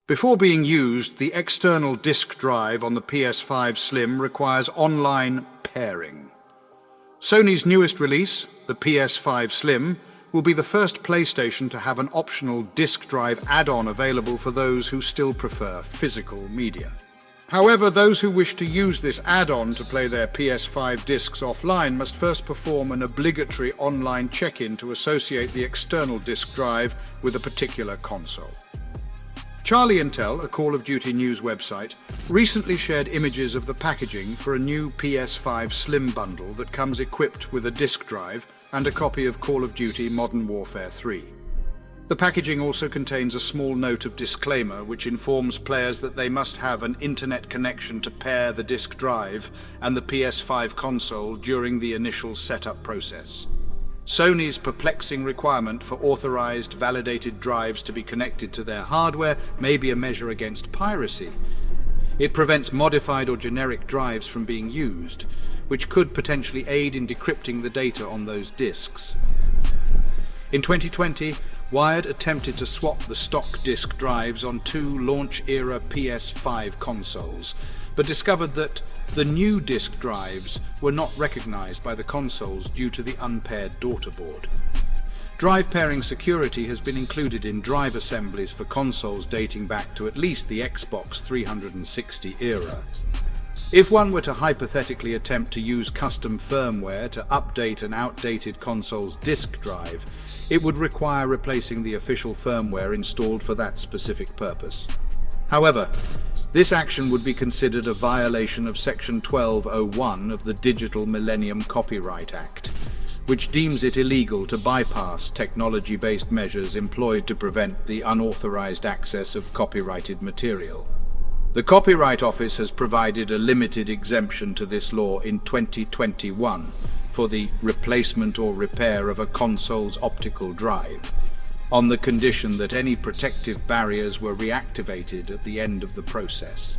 Before being used, the external disk drive on the PS5 Slim requires online pairing. Sony's newest release, the PS5 Slim, will be the first PlayStation to have an optional disk drive add-on available for those who still prefer physical media. However, those who wish to use this add-on to play their PS5 discs offline must first perform an obligatory online check-in to associate the external disk drive with a particular console. Charlie Intel, a Call of Duty news website, recently shared images of the packaging for a new PS5 Slim bundle that comes equipped with a disk drive and a copy of Call of Duty Modern Warfare 3. The packaging also contains a small note of disclaimer which informs players that they must have an internet connection to pair the disk drive and the PS5 console during the initial setup process. Sony's perplexing requirement for authorized, validated drives to be connected to their hardware may be a measure against piracy. It prevents modified or generic drives from being used, which could potentially aid in decrypting the data on those disks. In 2020, Wired attempted to swap the stock disk drives on two launch-era PS5 consoles, but discovered that the new disk drives were not recognized by the consoles due to the unpaired daughter board. Drive pairing security has been included in drive assemblies for consoles dating back to at least the Xbox 360 era. If one were to hypothetically attempt to use custom firmware to update an outdated console's disk drive, it would require replacing the official firmware installed for that specific purpose. However, this action would be considered a violation of Section 1201 of the Digital Millennium Copyright Act, which deems it illegal to bypass technology-based measures employed to prevent the unauthorized access of copyrighted material. The Copyright Office has provided a limited exemption to this law in 2021 for the replacement or repair of a console's optical drive, on the condition that any protective barriers were reactivated at the end of the process.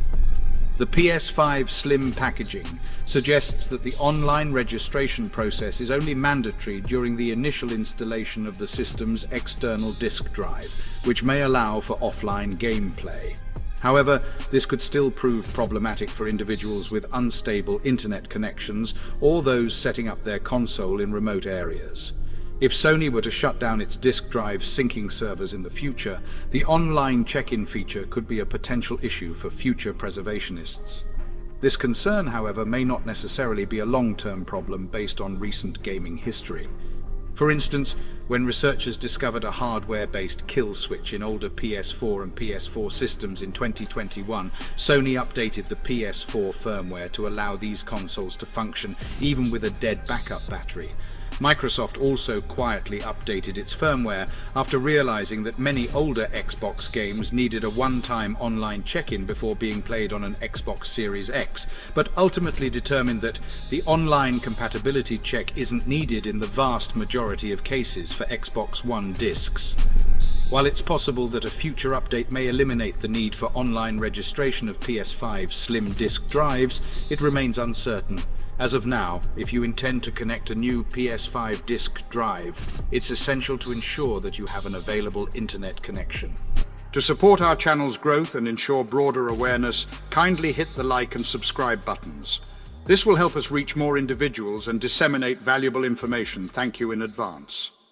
The PS5 Slim packaging suggests that the online registration process is only mandatory during the initial installation of the system's external disk drive, which may allow for offline gameplay. However, this could still prove problematic for individuals with unstable internet connections or those setting up their console in remote areas. If Sony were to shut down its disk drive syncing servers in the future, the online check-in feature could be a potential issue for future preservationists. This concern, however, may not necessarily be a long-term problem based on recent gaming history. For instance, when researchers discovered a hardware-based kill switch in older PS4 and PS4 systems in 2021, Sony updated the PS4 firmware to allow these consoles to function even with a dead backup battery. Microsoft also quietly updated its firmware after realizing that many older Xbox games needed a one-time online check-in before being played on an Xbox Series X, but ultimately determined that the online compatibility check isn't needed in the vast majority of cases for Xbox One discs. While it's possible that a future update may eliminate the need for online registration of PS5 Slim disk drives, it remains uncertain. As of now, if you intend to connect a new PS5 disk drive, it's essential to ensure that you have an available internet connection. To support our channel's growth and ensure broader awareness, kindly hit the like and subscribe buttons. This will help us reach more individuals and disseminate valuable information. Thank you in advance.